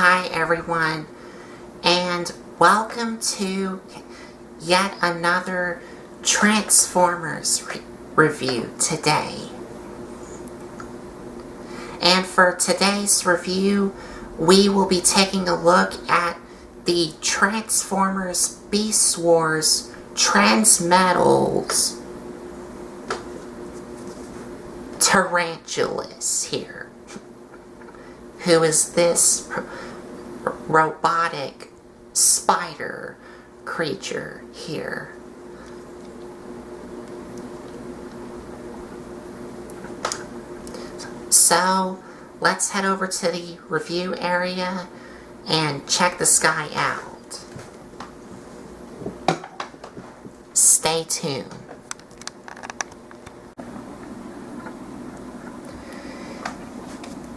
Hi everyone, and welcome to yet another Transformers review today. And for today's review, we will be taking a look at the Transformers Beast Wars Transmetal Tarantulas here. Who is this robotic spider creature here? So let's head over to the review area and check this guy out. Stay tuned.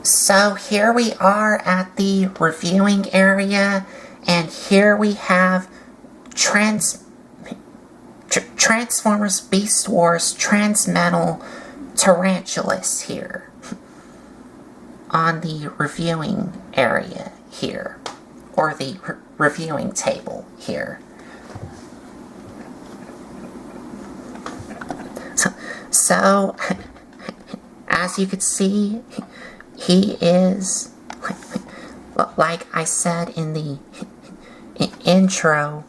So here we are at the reviewing area, and here we have Transformers Beast Wars Transmetal Tarantulas here on the reviewing area here, or the reviewing table here. So as you can see, he is, like I said in the intro,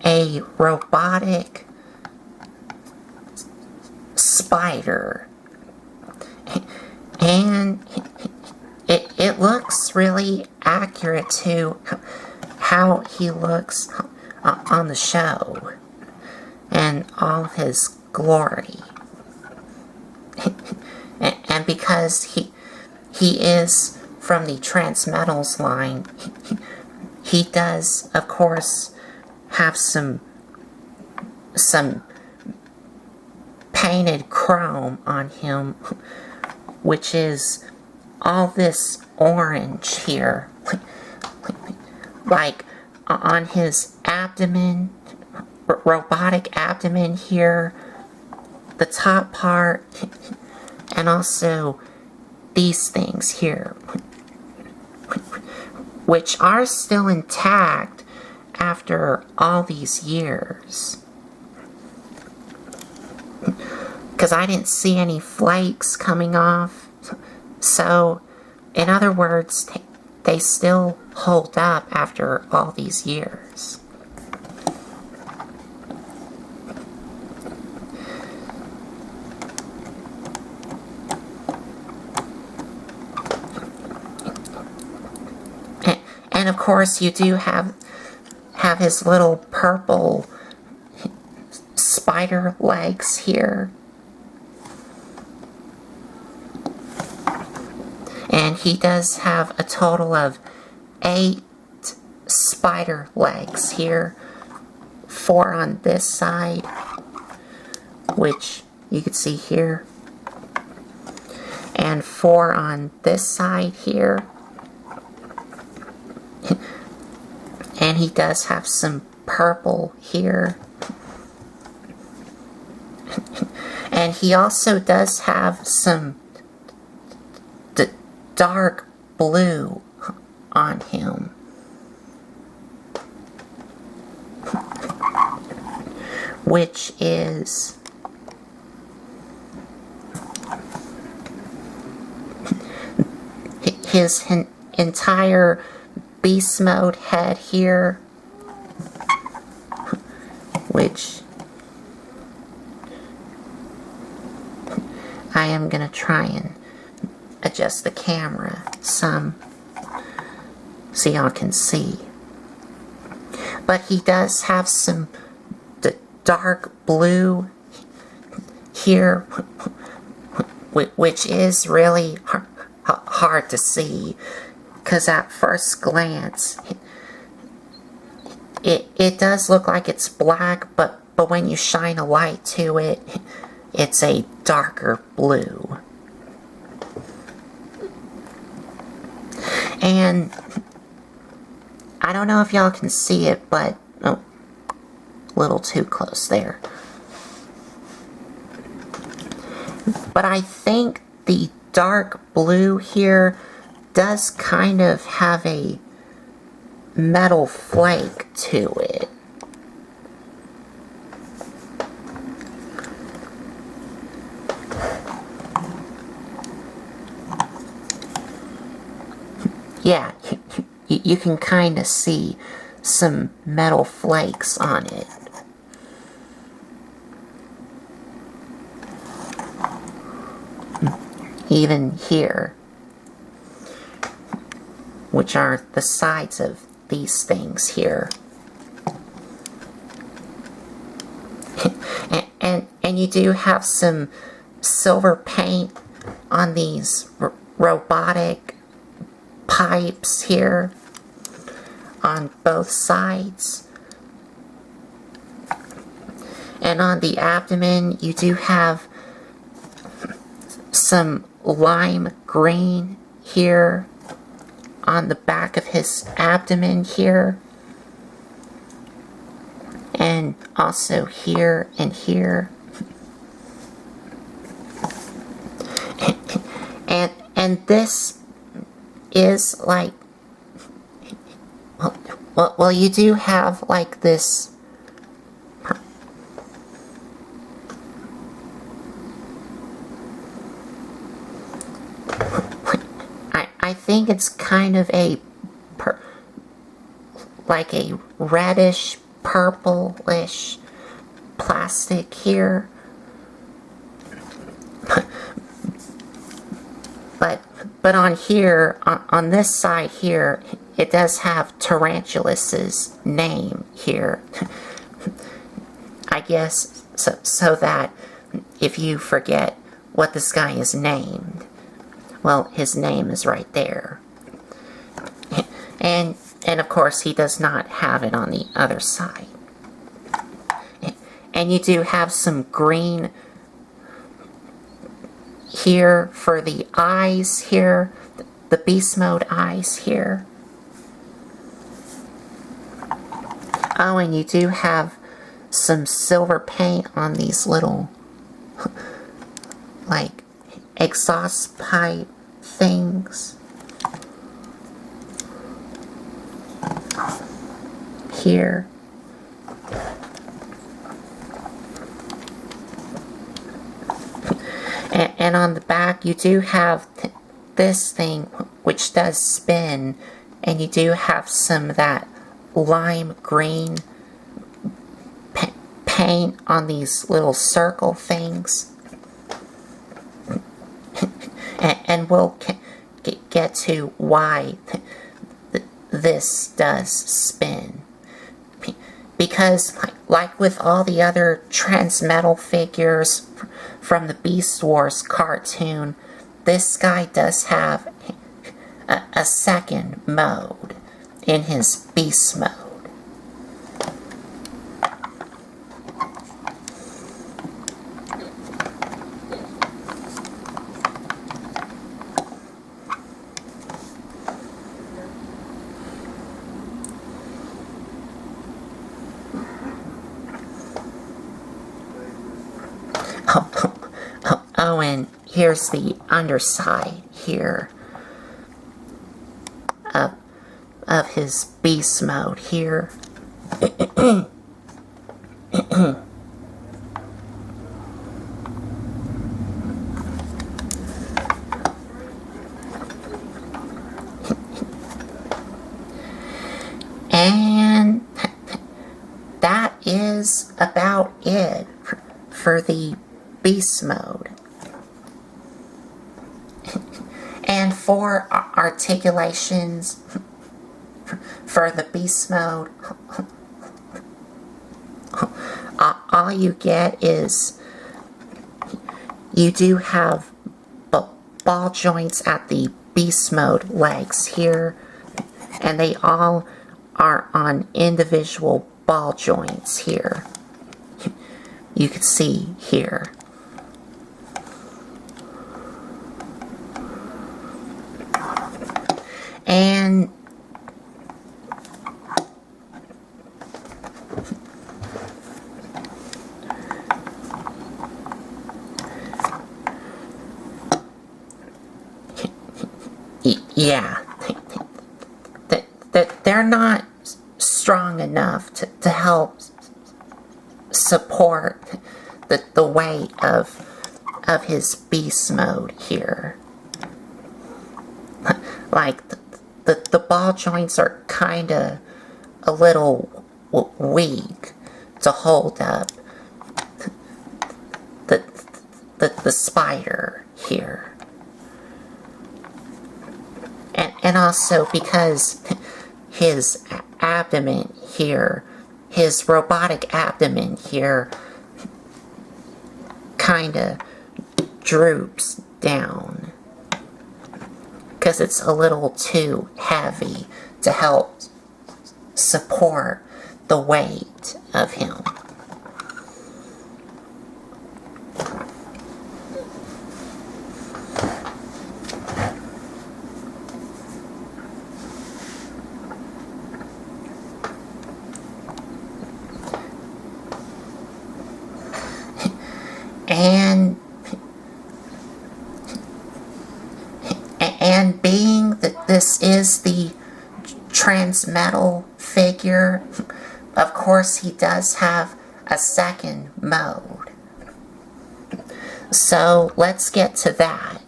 a robotic spider. And it looks really accurate to how he looks on the show and all of his glory. And because he is from the Transmetals line, he does, of course, have some painted chrome on him, which is all this orange here, like on his abdomen, robotic abdomen here, the top part, and also these things here, which are still intact after all these years. Because I didn't see any flakes coming off. So, in other words, they still hold up after all these years. And of course, you do have his little purple spider legs here. And he does have a total of 8 spider legs here. 4 on this side, which you can see here. And 4 on this side here. And he does have some purple here. And he also does have some dark blue on him. Which is his entire beast mode head here, which I am gonna try and adjust the camera some so y'all can see. But he does have some dark blue here, which is really hard to see. Because at first glance, it does look like it's black, but when you shine a light to it, it's a darker blue. And I don't know if y'all can see it, but oh, a little too close there. But I think the dark blue here does kind of have a metal flake to it. Yeah, you can kind of see some metal flakes on it. Even here, which are the sides of these things here. And you do have some silver paint on these robotic pipes here on both sides. And on the abdomen, you do have some lime green here on the back of his abdomen here, and also here and here. And this is like, well, you do have like this I think it's kind of a like a reddish purplish plastic here, but on here, on this side here, it does have Tarantulas' name here. I guess so that if you forget what this guy is named, well, his name is right there. And of course, he does not have it on the other side. And you do have some green here for the eyes here, the beast mode eyes here. Oh, and you do have some silver paint on these little, like, exhaust pipe things here. And on the back, you do have this thing which does spin, and you do have some of that lime green paint on these little circle things. And we'll get to why this does spin. Because, like with all the other Transmetal figures from the Beast Wars cartoon, this guy does have a second mode in his Beast mode. Oh, and here's the underside here of his beast mode here. And that is about it for the beast mode. And for articulations for the beast mode, all you get is you do have ball joints at the beast mode legs here, and they all are on individual ball joints here. You can see here. And yeah, that they're not strong enough to help support the weight of his beast mode here. Like the ball joints are kind of a little weak to hold up the spider here. And also because his abdomen here, his robotic abdomen here, kind of droops down because it's a little too heavy to help support the weight of him. And being that this is the Transmetal figure, of course he does have a second mode. So let's get to that.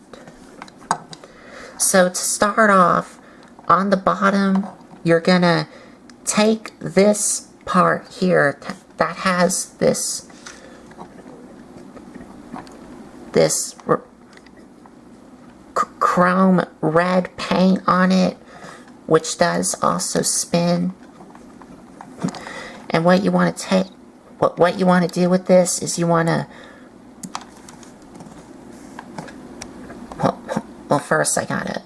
So to start off, on the bottom, you're gonna take this part here that has this chrome red paint on it, which does also spin. And what you want to take, what you want to do with this is you want to, well first I gotta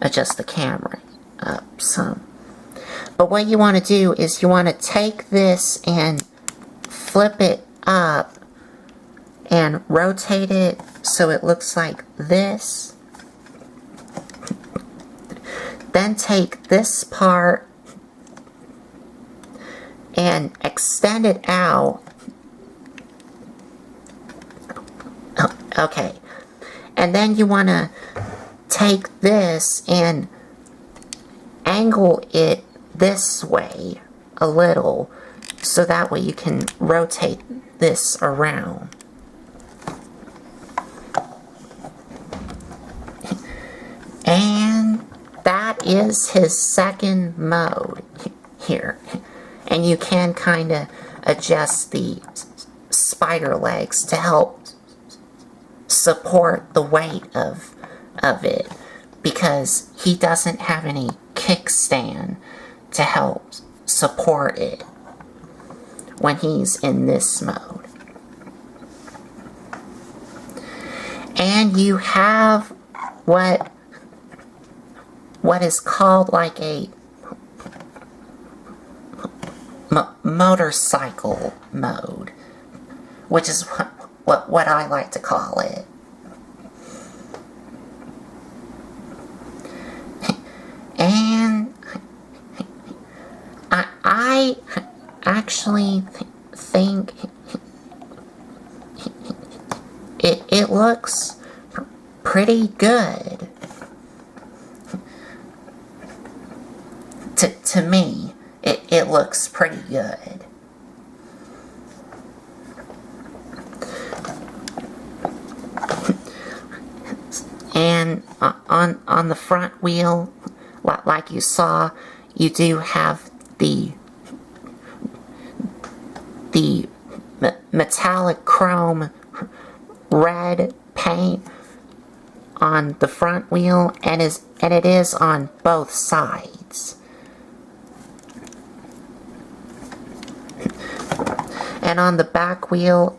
adjust the camera up some. But what you want to do is you want to take this and flip it up and rotate it so it looks like this. Then take this part and extend it out. Okay. And then you want to take this and angle it this way a little so that way you can rotate this around. And that is his second mode here. And you can kind of adjust the spider legs to help support the weight of it, because he doesn't have any kickstand to help support it when he's in this mode. And you have what is called like a motorcycle mode, which is what I like to call it. And I actually think it looks pretty good. To me, it looks pretty good. And on the front wheel, like you saw, you do have the metallic chrome red paint on the front wheel, and it is on both sides. And on the back wheel,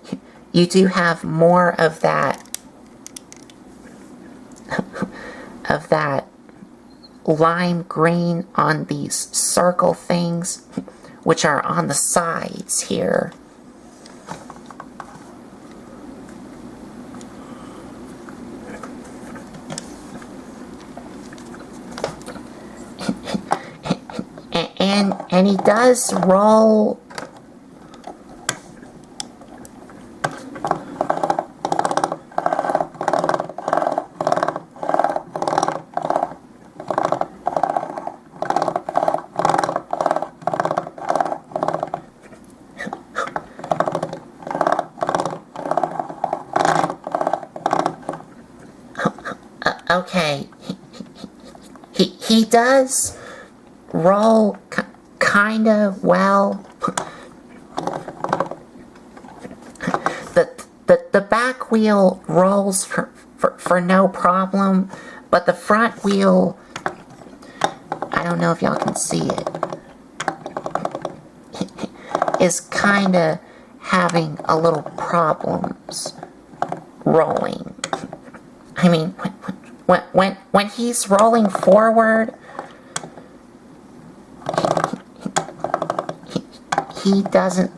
you do have more of that lime green on these circle things, which are on the sides here. And he does roll Okay, he does roll kinda well. The back wheel rolls for no problem, but the front wheel, I don't know if y'all can see it, is kinda having a little problems rolling. I mean, when he's rolling forward, he doesn't,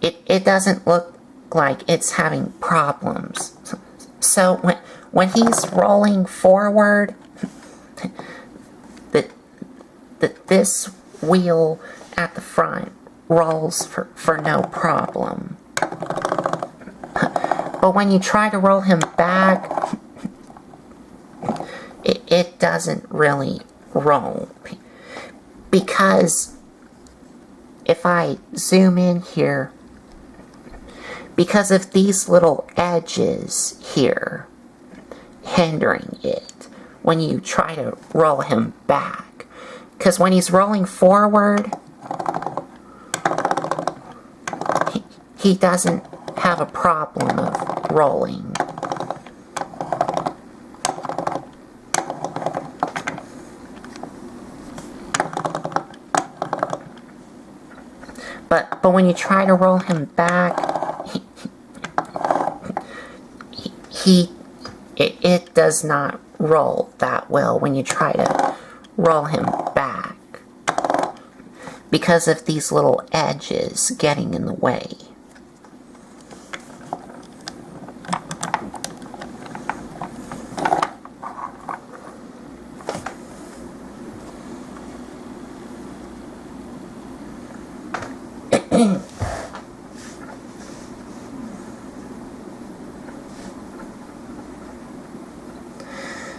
it doesn't look like it's having problems. So when he's rolling forward, this wheel at the front rolls for no problem. But when you try to roll him back, it doesn't really roll. Because if I zoom in here, because of these little edges here hindering it when you try to roll him back. Because when he's rolling forward, he doesn't have a problem of rolling. But when you try to roll him back, it does not roll that well when you try to roll him back because of these little edges getting in the way.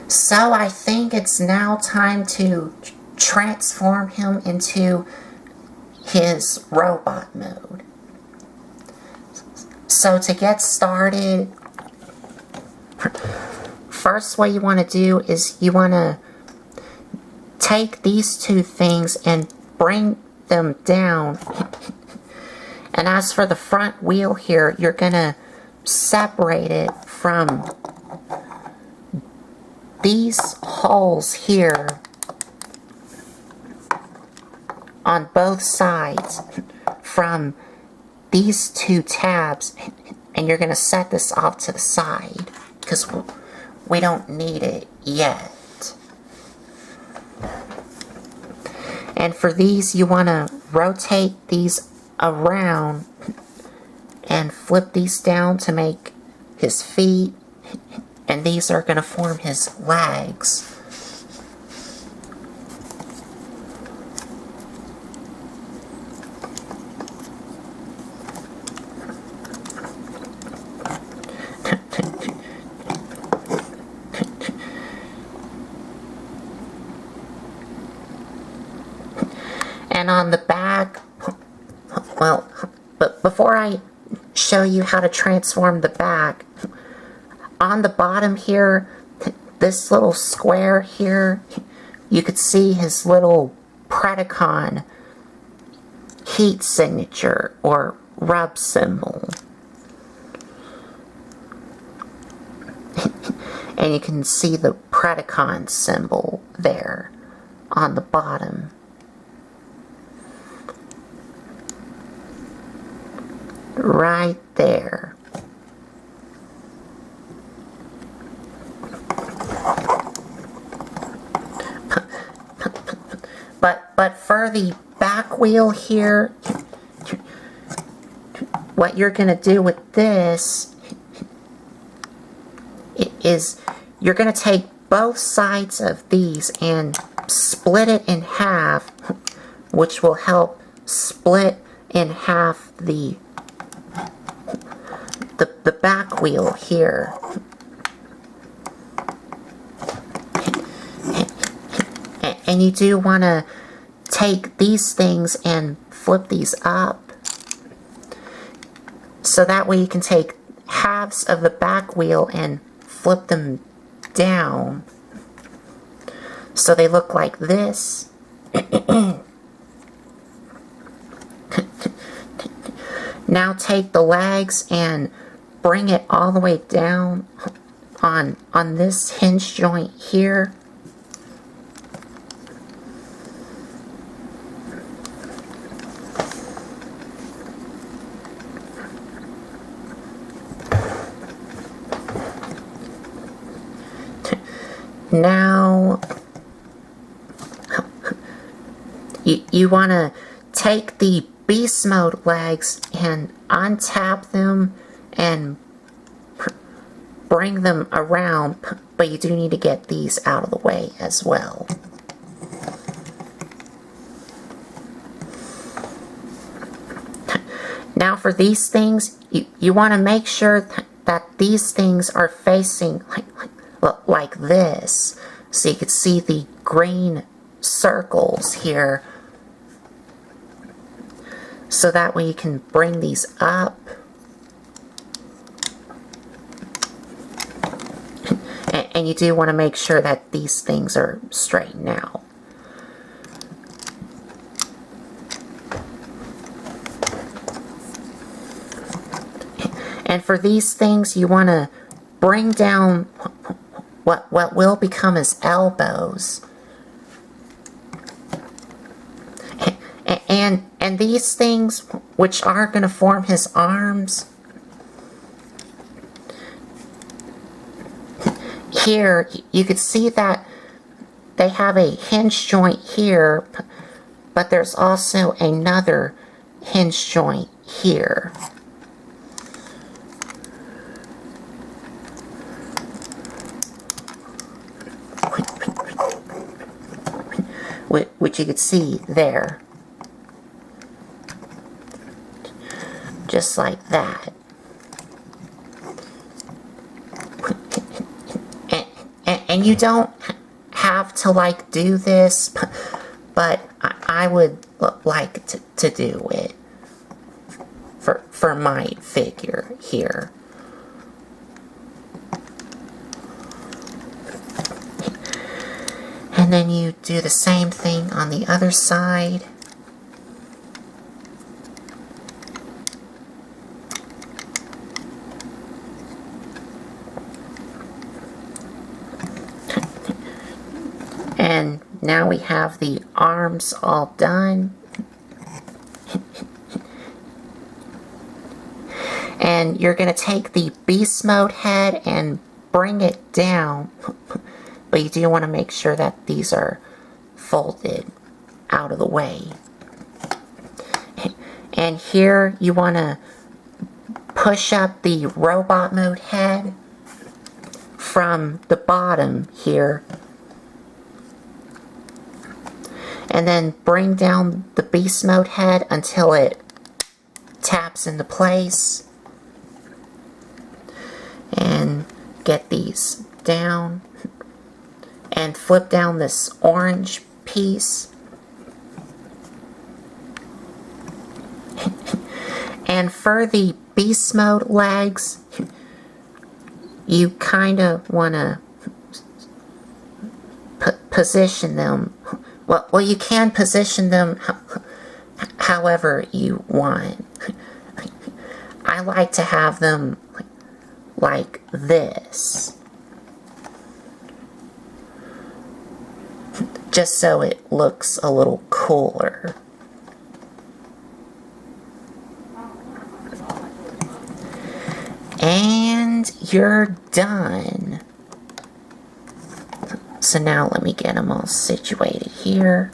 So I think it's now time to transform him into his robot mode. So to get started, first what you want to do is you want to take these two things and bring them down. And as for the front wheel here, you're going to separate it from these holes here on both sides from these two tabs, and you're going to set this off to the side because we don't need it yet. And for these, you want to rotate these around and flip these down to make his feet, and these are going to form his legs. And on the back, well, but before I show you how to transform the back, on the bottom here, this little square here, you could see his little Predacon heat signature or rub symbol. And you can see the Predacon symbol there on the bottom. Right there. But for the back wheel here, what you're going to do with this is you're going to take both sides of these and split it in half, which will help split in half the back wheel here. And you do want to take these things and flip these up, so that way you can take halves of the back wheel and flip them down. So they look like this. Now take the legs and bring it all the way down on this hinge joint here. Now you want to take the beast mode legs and untap them and bring them around, but you do need to get these out of the way as well. Now for these things, you want to make sure that these things are facing like this, so you can see the green circles here, so that way you can bring these up. And you do want to make sure that these things are straightened out. And for these things, you want to bring down what will become his elbows. And these things, which are going to form his arms, here you could see that they have a hinge joint here, but there's also another hinge joint here. Which you could see there. Just like that. And you don't have to like do this, but I would like to do it for my figure here. And then you do the same thing on the other side. And now we have the arms all done. And you're going to take the beast mode head and bring it down. But you do want to make sure that these are folded out of the way. And here you want to push up the robot mode head from the bottom here. And then bring down the beast mode head until it taps into place. And get these down. And flip down this orange piece. And for the beast mode legs, you kind of want to position them. Well, you can position them however you want. I like to have them like this. Just so it looks a little cooler. And you're done. So now let me get them all situated here.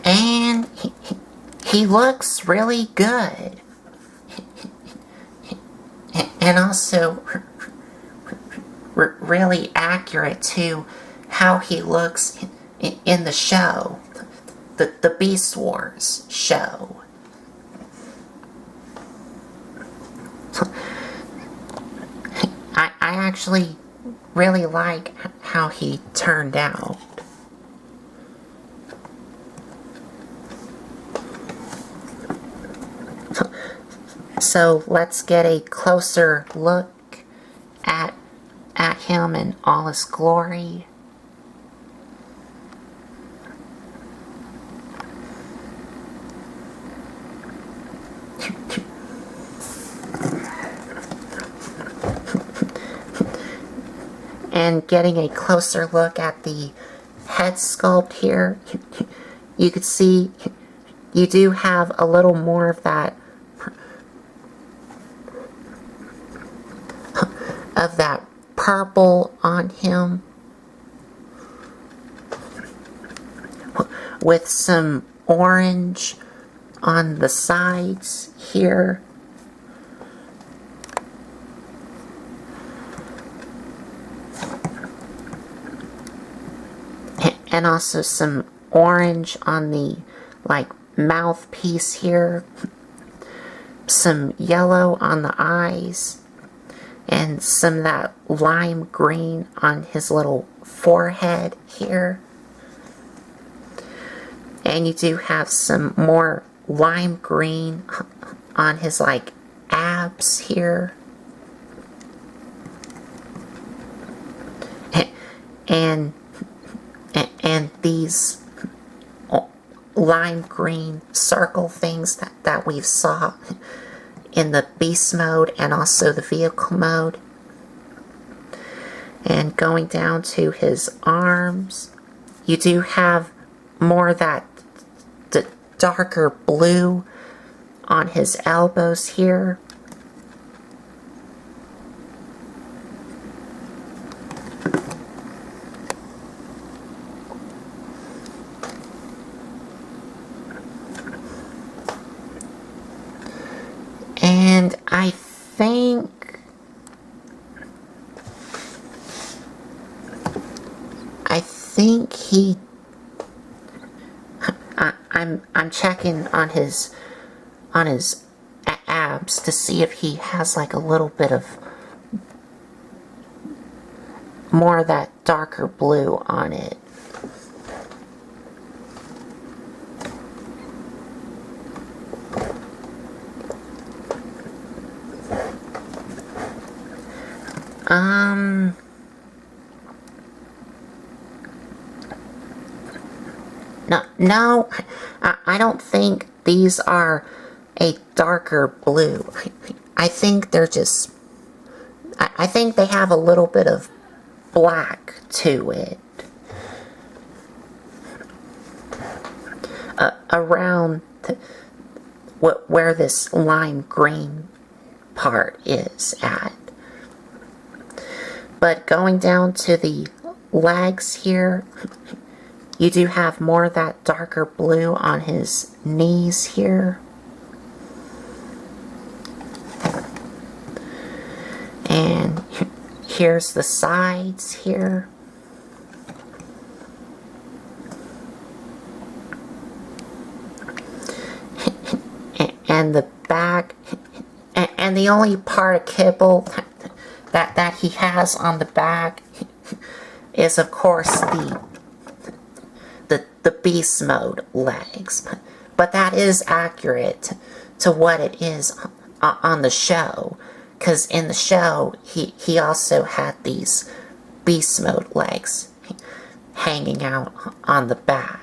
And he looks really good. And also really accurate to how he looks in the show. The Beast Wars show. actually really like how he turned out. So let's get a closer look at him in all his glory. And getting a closer look at the head sculpt here, you could see you do have a little more of that purple on him, with some orange on the sides here. And also some orange on the mouthpiece here, some yellow on the eyes, and some of that lime green on his little forehead here. And you do have some more lime green on his abs here. And these lime green circle things that we saw in the beast mode and also the vehicle mode. And going down to his arms, you do have more of that darker blue on his elbows here. And I think he, I'm checking on his abs to see if he has a little bit of more of that darker blue on it. No, I don't think these are a darker blue. I think they're just, I think they have a little bit of black to it. Around where this lime green part is at. But going down to the legs here, you do have more of that darker blue on his knees here. And here's the sides here. And the back. And the only part of kibble that he has on the back is, of course, the beast mode legs, but that is accurate to what it is on the show, because in the show he also had these beast mode legs hanging out on the back.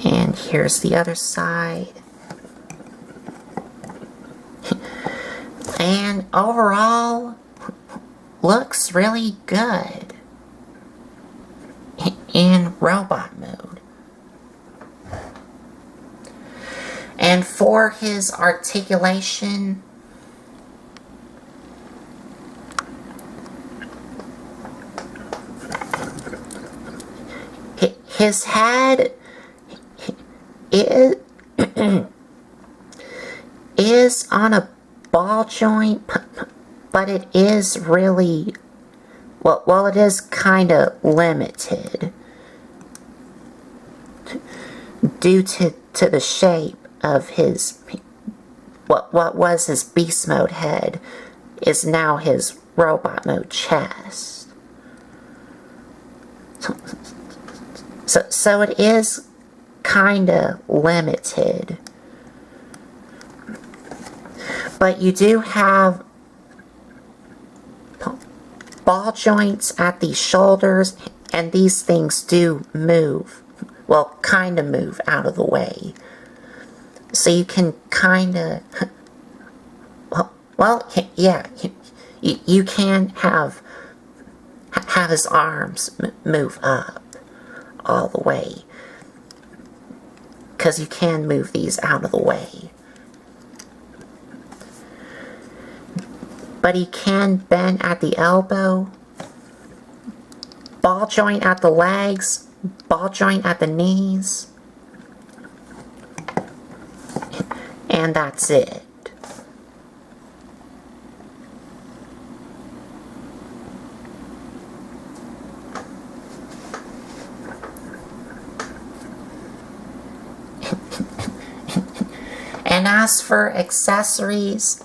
And here's the other side. And overall, looks really good in robot mode. And for his articulation, his head is on a ball joint, but it is really, well, it is kind of limited due to the shape of his what was his beast mode head is now his robot mode chest. So it is kinda limited. But you do have ball joints at the shoulders, and these things do move. Well, kinda move out of the way. So you can kinda, well, yeah, you can have his arms move up all the way. Because you can move these out of the way. But he can bend at the elbow, ball joint at the legs, ball joint at the knees, and that's it. And as for accessories,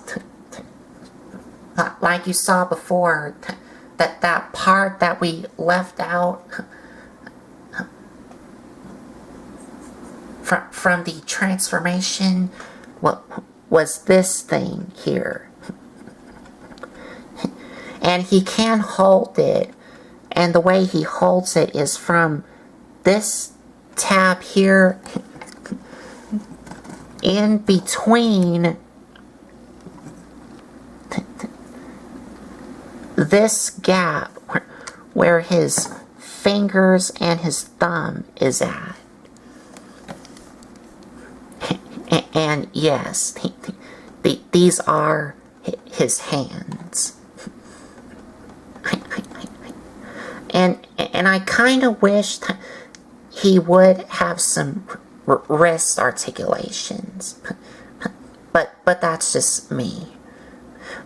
like you saw before, that part that we left out from the transformation was this thing here. And he can hold it, and the way he holds it is from this tab here in between this gap where his fingers and his thumb is at. And yes, these are his hands. And I kind of wished he would have some wrist articulations. But that's just me.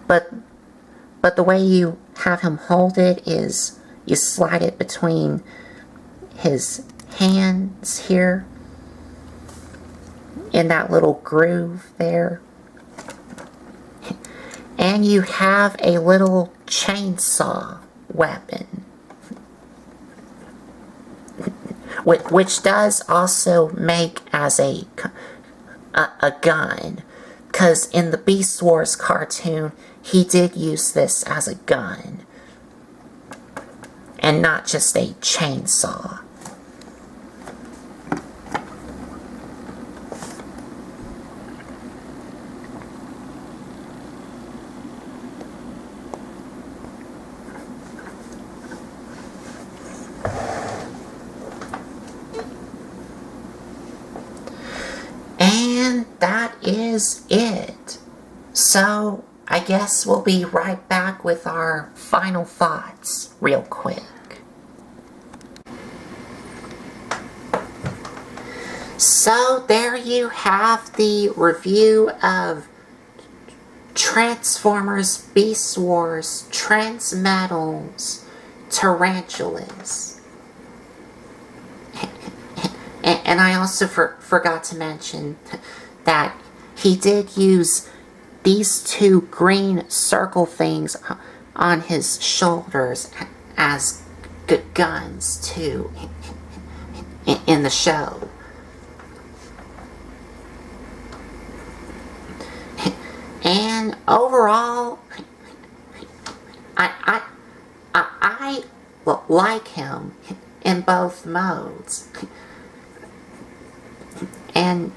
But the way you have him hold it is you slide it between his hands here in that little groove there. And you have a little chainsaw weapon, which does also make as a gun, because in the Beast Wars cartoon he did use this as a gun and not just a chainsaw. And that is it. So I guess we'll be right back with our final thoughts real quick. So there you have the review of Transformers Beast Wars Transmetal Tarantulas. And I also forgot to mention that he did use these two green circle things on his shoulders as guns too in the show. And overall, I like him in both modes. And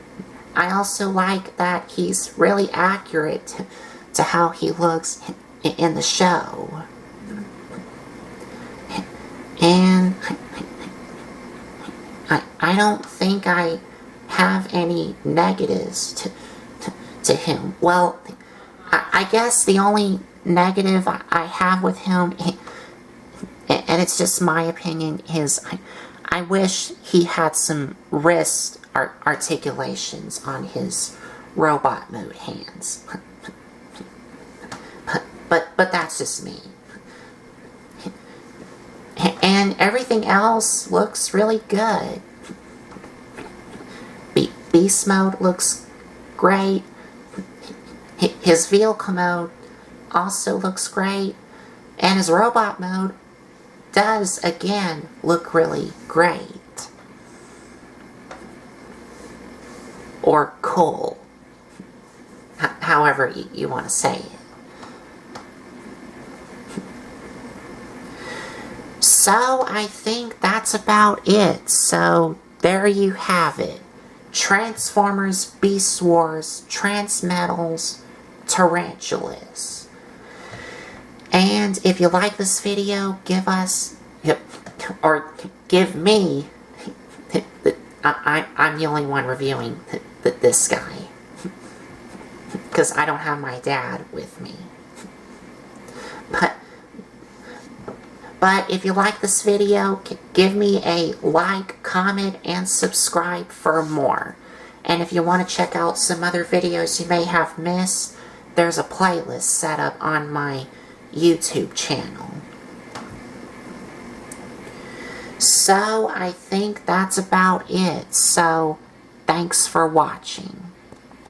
I also like that he's really accurate to how he looks in the show. And I don't think I have any negatives to him. Well, I guess the only negative I have with him, and it's just my opinion, is I wish he had some wrist articulations on his robot mode hands. But that's just me. And everything else looks really good. Beast mode looks great. His vehicle mode also looks great, and his robot mode does again look really great. Or cool. However you want to say it. So I think that's about it. So there you have it. Transformers, Beast Wars, Transmetals, Tarantulas. And if you like this video, give us, or give me, I'm the only one reviewing this guy. Because I don't have my dad with me. But if you like this video, give me a like, comment, and subscribe for more. And if you want to check out some other videos you may have missed, there's a playlist set up on my YouTube channel. So I think that's about it. So thanks for watching.